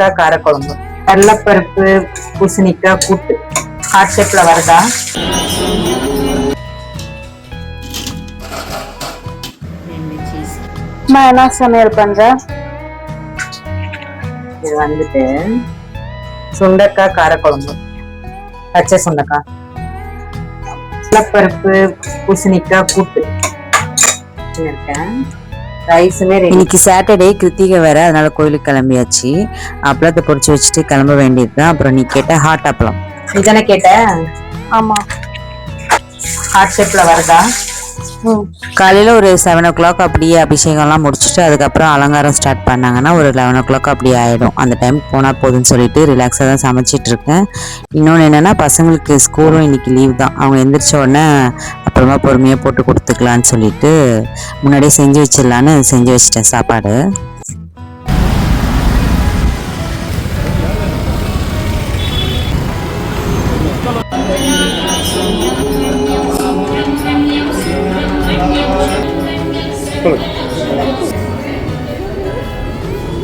சுண்டக்காய் காரக்குழம்பு, கடலைப்பருப்பு பூசணிக்காய் கூட்டு. ஹாட் ஷேப்ல வருதா? என்ன சமையல் பண்ற? இது வந்துட்டு சுண்டக்காய் காரக்குழம்பு, பச்சை சுண்டக்காய், கடலைப்பருப்பு பூசணிக்காய் கூட்டு இருக்கேன். இன்னைக்கு சாட்டர்டே, கிருத்திகை வேற, அதனால கோயிலுக்கு கிளம்பியாச்சு. அப்பளத்தை பொரிச்சு வச்சுட்டு கிளம்ப வேண்டியதுதான். அப்புறம் நீ கேட்ட ஹாட் அப்பளம் நீதானே கேட்ட? ஆமா. ஹாட் ஷேப்ல வருதா? காலையில ஒரு 7 o'clock அப்படியே அபிஷேகம்லாம் முடிச்சுட்டு அதுக்கப்புறம் அலங்காரம் ஸ்டார்ட் பண்ணாங்கன்னா ஒரு 11 o'clock அப்படி ஆயிடும். அந்த டைம் போனா போதுன்னு சொல்லிட்டு ரிலாக்ஸா தான் சமைச்சிட்டு இருக்கேன். இன்னொன்று என்னன்னா, பசங்களுக்கு ஸ்கூலும் இன்னைக்கு லீவ் தான். அவங்க எந்திரிச்ச உடனே அப்புறமா பொறுமையா போட்டு கொடுத்துக்கலான்னு சொல்லிட்டு முன்னாடியே செஞ்சு வச்சிடலான்னு செஞ்சு வச்சிட்டேன் சாப்பாடு.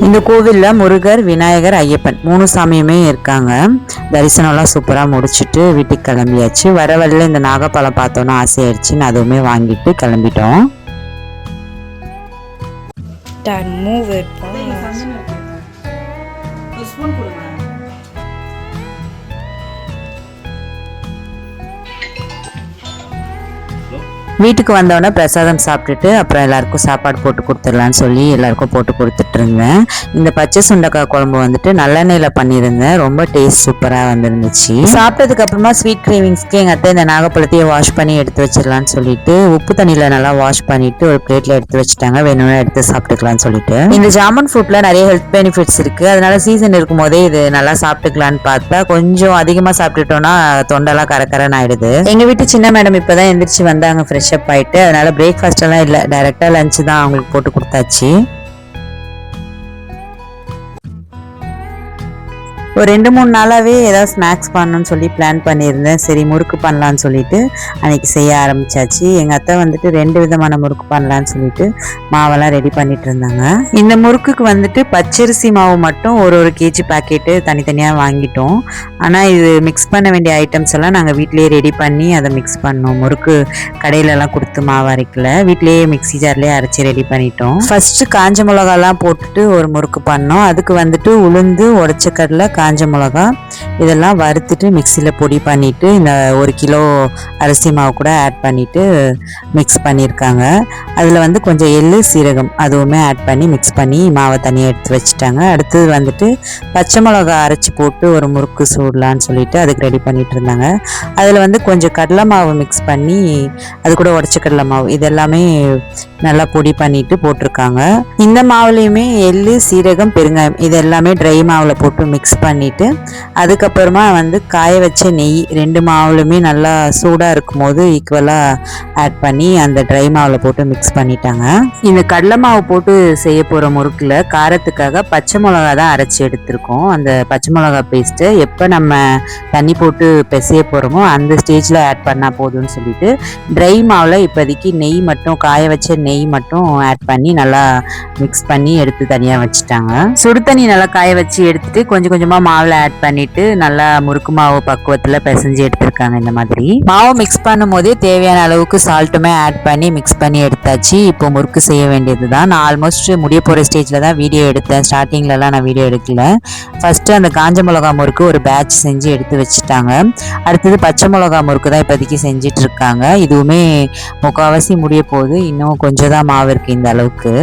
இந்த கோவில்ல முருகர், விநாயகர், ஐயப்பன் 3 சாமியுமே இருக்காங்க. தரிசனம்லாம் சூப்பரா முடிச்சுட்டு வீட்டுக்கு கிளம்பியாச்சு. வர வழியில இந்த நாகப்பழம் பார்த்தோன்னா ஆசையாயிடுச்சுன்னு அதுவுமே வாங்கிட்டு கிளம்பிட்டோம். வீட்டுக்கு வந்தோடனே பிரசாதம் சாப்பிட்டுட்டு அப்புறம் எல்லாருக்கும் சாப்பாடு போட்டு கொடுத்துடலான்னு சொல்லி எல்லாருக்கும் போட்டு கொடுத்துட்டு இருந்தேன். இந்த பச்சை சுண்டக்காய் குழம்பு வந்துட்டு நல்லெண்ணெயில பண்ணியிருந்தேன். ரொம்ப டேஸ்ட் சூப்பராக வந்துருந்துச்சு. சாப்பிட்டதுக்கு அப்புறமா ஸ்வீட் கிரேவிங்ஸ்க்கு எங்கள் அத்தை இந்த நாகப்பழத்தையே வாஷ் பண்ணி எடுத்து வச்சிடலான்னு சொல்லிட்டு உப்பு தண்ணியில் நல்லா வாஷ் பண்ணிட்டு ஒரு பிளேட்ல எடுத்து வச்சுட்டாங்க. வேணும்னா எடுத்து சாப்பிட்டுக்கலாம்னு சொல்லிட்டு. இந்த ஜாமன் ஃப்ரூட்ல நிறைய ஹெல்த் பெனிஃபிட்ஸ் இருக்கு. அதனால சீசன் இருக்கும் போதே இது நல்லா சாப்பிட்டுக்கலான்னு பார்த்தா கொஞ்சம் அதிகமாக சாப்பிட்டுட்டோம்னா தொண்டெல்லாம் கரக்கரன்னு ஆயிடுது. எங்க வீட்டு சின்ன மேடம் இப்பதான் எந்திரிச்சு வந்தாங்க ஃப்ரெஷ் அப் ஆயிட்டு. அதனால பிரேக்ஃபாஸ்ட் எல்லாம் இல்லை, டைரக்டா லஞ்ச் தான் அவங்களுக்கு போட்டு கொடுத்தாச்சு. ஒரு 2-3 நாளாவே ஏதாவது ஸ்நாக்ஸ் பண்ணணும்னு சொல்லி பிளான் பண்ணியிருந்தேன். சரி முறுக்கு பண்ணலான்னு சொல்லிட்டு அன்னைக்கு செய்ய ஆரம்பிச்சாச்சு. எங்கள் அத்தை வந்துட்டு 2 விதமான முறுக்கு பண்ணலான்னு சொல்லிட்டு மாவெல்லாம் ரெடி பண்ணிட்டு இருந்தாங்க. இந்த முறுக்குக்கு வந்துட்டு பச்சரிசி மாவு மட்டும் ஒரு கேஜி பாக்கெட்டு தனித்தனியாக வாங்கிட்டோம். ஆனால் இது மிக்ஸ் பண்ண வேண்டிய ஐட்டம்ஸ் எல்லாம் நாங்கள் வீட்டிலேயே ரெடி பண்ணி அதை மிக்ஸ் பண்ணோம். முறுக்கு கடையிலலாம் கொடுத்து மாவு அரைக்கல, வீட்டிலேயே மிக்ஸி ஜார்லேயே அரைச்சி ரெடி பண்ணிட்டோம். ஃபர்ஸ்ட் காஞ்ச மிளகாலாம் போட்டுட்டு ஒரு முறுக்கு பண்ணோம். அதுக்கு வந்துட்டு உளுந்து, உடச்ச கடலை, காஞ்ச மிளகா இதெல்லாம் வறுத்துட்டு மிக்சியில் பொடி பண்ணிட்டு இந்த 1 கிலோ அரிசி மாவு கூட ஆட் பண்ணிட்டு மிக்ஸ் பண்ணியிருக்காங்க. அதில் வந்து கொஞ்சம் எள்ளு, சீரகம் அதுவுமே ஆட் பண்ணி மிக்ஸ் பண்ணி மாவை தனியாக எடுத்து வச்சுட்டாங்க. அடுத்தது வந்துட்டு பச்சை மிளகா அரைச்சி போட்டு ஒரு முறுக்கு சூடலான்னு சொல்லிட்டு அதுக்கு ரெடி பண்ணிட்டு இருந்தாங்க. அதில் வந்து கொஞ்சம் கடலை மாவு மிக்ஸ் பண்ணி அது கூட உடச்ச கடலை மாவு இதெல்லாமே நல்லா பொடி பண்ணிட்டு போட்டிருக்காங்க. இந்த மாவுலையுமே எள்ளு, சீரகம், பெருங்காயம் இது எல்லாமே ட்ரை மாவில் போட்டு மிக்ஸ் பண்ணிட்டு அதுக்கப்புறமா வந்து காய வச்ச நெய் 2 மாவுலுமே நல்லா சூடாக இருக்கும் போது ஈக்குவலாக ஆட் பண்ணி அந்த ட்ரை மாவில் போட்டு மிக்ஸ் பண்ணிட்டாங்க. இந்த கடலை மாவு போட்டு செய்ய போகிற முறுக்கில் காரத்துக்காக பச்சை மிளகா தான் அரைச்சி எடுத்திருக்கோம். அந்த பச்சை மிளகா பேஸ்ட்டு எப்போ நம்ம தண்ணி போட்டு பிசைய போகிறோமோ அந்த ஸ்டேஜில் ஆட் பண்ணால் போதும்னு சொல்லிட்டு ட்ரை மாவில் இப்போதைக்கு நெய் மட்டும், காய வச்ச நெய் மட்டும் ஆட் பண்ணி நல்லா மிக்ஸ் பண்ணி எடுத்து தனியாக வச்சுட்டாங்க. சுடு தண்ணி நல்லா காய வச்சு எடுத்துட்டு கொஞ்சம் கொஞ்சமாக மாவில் ஆட் பண்ணிட்டு நல்லா முறுக்கு மாவு பக்குவத்தில் பிசைஞ்சு எடுத்திருக்காங்க. இந்த மாதிரி மாவு மிக்ஸ் பண்ணும் போதே தேவையான அளவுக்கு சால்ட்டுமே ஆட் பண்ணி மிக்ஸ் பண்ணி எடுத்தாச்சு. இப்போ முறுக்கு செய்ய வேண்டியது தான். நான் ஆல்மோஸ்ட் முடிய போகிற ஸ்டேஜில் தான் வீடியோ எடுத்தேன். ஸ்டார்டிங்லலாம் நான் வீடியோ எடுக்கல. ஃபர்ஸ்ட்டு அந்த காஞ்ச மிளகா முறுக்கு ஒரு பேட்ச் செஞ்சு எடுத்து வச்சுட்டாங்க. அடுத்தது பச்சை மிளகா முறுக்கு தான் இப்போதைக்கு செஞ்சிட்டு இருக்காங்க. இதுவுமே முக்கால்வாசி முடிய போகுது. இன்னும் கொஞ்சம் தான் மாவு இருக்குது இந்த அளவுக்கு.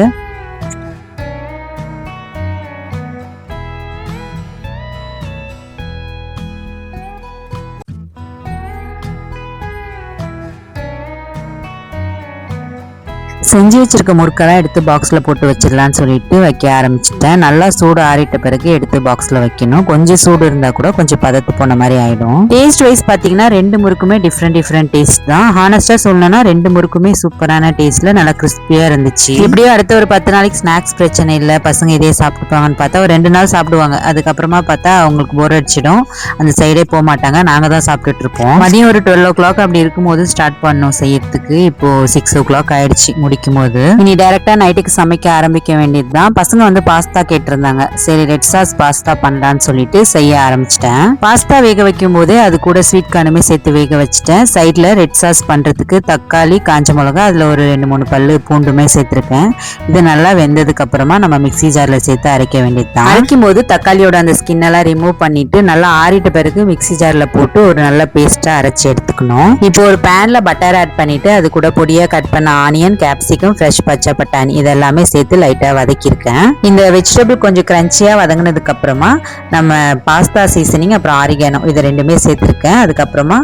செஞ்சு வச்சிருக்க முறுக்கெல்லாம் எடுத்து பாக்ஸில் போட்டு வச்சிடலான்னு சொல்லிட்டு வைக்க ஆரம்பிச்சிட்டேன். நல்லா சூடு ஆறிட்ட பிறகு எடுத்து பாக்ஸில் வைக்கணும். கொஞ்சம் சூடு இருந்தால் கூட கொஞ்சம் பதத்து போன மாதிரி ஆகிடும். டேஸ்ட் வைஸ் பார்த்தீங்கன்னா 2 முறுக்குமே டிஃப்ரெண்ட் டேஸ்ட் தான். ஹானஸ்ட்டாக சொல்லணும்னா 2 முறுக்குமே சூப்பரான டேஸ்ட்டில் நல்லா கிறிஸ்பியாக இருந்துச்சு. இப்படியே அடுத்த ஒரு 10 நாளைக்கு ஸ்நாக்ஸ் பிரச்சனை இல்லை, பசங்க இதே சாப்பிட்டுப்பாங்கன்னு பார்த்தா ஒரு 2 நாள் சாப்பிடுவாங்க. அதுக்கப்புறமா பார்த்தா அவங்களுக்கு போர் அடிச்சிடும், அந்த சைடே போக மாட்டாங்க. நாங்கள் தான் சாப்பிட்டுட்டு இருப்போம். மதியம் ஒரு 12 o'clock அப்படி இருக்கும்போது ஸ்டார்ட் பண்ணோம் செய்யறதுக்கு. இப்போ 6 o'clock ஆயிடுச்சு முடிக்க வைக்கும் போது. இனி டைரக்டா நைட்டுக்கு சமைக்க ஆரம்பிக்க வேண்டியதுதான். பசங்க வந்து பாஸ்தா கேட்டிருந்தாங்க. சரி ரெட் சாஸ் பாஸ்தா பண்ணலான்னு சொல்லிட்டு செய்ய ஆரம்பிச்சிட்டேன். பாஸ்தா வேக வைக்கும் போதே அது கூட ஸ்வீட் கார்னுமே சேர்த்து வேக வச்சுட்டேன். சைட்ல ரெட் சாஸ் பண்றதுக்கு தக்காளி, காஞ்ச மிளகா, அதுல ஒரு 2-3 பல்லு பூண்டுமே சேர்த்திருக்கேன். இது நல்லா வெந்ததுக்கு அப்புறமா நம்ம மிக்ஸி ஜார்ல சேர்த்து அரைக்க வேண்டியதுதான். அரைக்கும் போது தக்காளியோட அந்த ஸ்கின் எல்லாம் ரிமூவ் பண்ணிட்டு நல்லா ஆறிட்ட பிறகு மிக்ஸி ஜார்ல போட்டு ஒரு நல்ல பேஸ்டா அரைச்சி எடுத்துக்கணும். இப்போ ஒரு பேன்ல பட்டர் ஆட் பண்ணிட்டு அது கூட பொடியா கட் பண்ண ஆனியன், கேப்சிகம், ஃப்ரெஷ் பச்சை பட்டாணி இதெல்லாமே சேர்த்து லைட்டா வதக்கியிருக்கேன். இந்த வெஜிடபிள் கொஞ்சம் கிரன்ச்சியா வதங்கினதுக்கு அப்புறமா நம்ம பாஸ்தா சீசனிங் அப்புறம் ஆரிகானோ இது ரெண்டுமே சேர்த்திருக்கேன். அதுக்கப்புறமா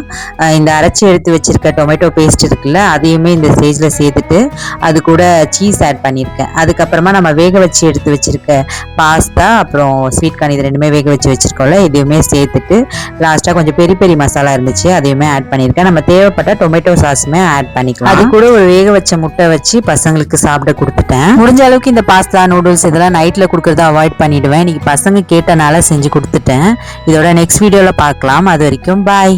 இந்த அரைச்சி எடுத்து வச்சிருக்க டொமேட்டோ பேஸ்ட் இருக்குல்ல அதையுமே இந்த ஸ்டேஜ்ல சேர்த்துட்டு அது கூட சீஸ் ஆட் பண்ணியிருக்கேன். அதுக்கப்புறமா நம்ம வேக வச்சு எடுத்து வச்சிருக்க பாஸ்தா அப்புறம் ஸ்வீட் கார்ன் இது ரெண்டுமே வேக வச்சு வச்சிருக்கோம்ல இதையுமே சேர்த்துட்டு லாஸ்டா கொஞ்சம் பெரிய பெரிய மசாலா இருந்துச்சு அதையுமே ஆட் பண்ணியிருக்கேன். நம்ம தேவைப்பட்ட டொமேட்டோ சாஸுமே ஆட் பண்ணிக்கலாம். அது கூட ஒரு வேக வச்ச முட்டை வச்சு பசங்களுக்கு சாப்பிட கொடுத்துட்டேன். முடிஞ்ச அளவுக்கு இந்த பாஸ்தா நூடுல்ஸ் இதெல்லாம் நைட்ல கொடுக்கறத அவாய்ட் பண்ணிடுவேன். இன்னைக்கு பசங்க கேட்டனால செஞ்சு கொடுத்துட்டேன். இதோட நெக்ஸ்ட் வீடியோல பார்க்கலாம். அது வரைக்கும் பாய்.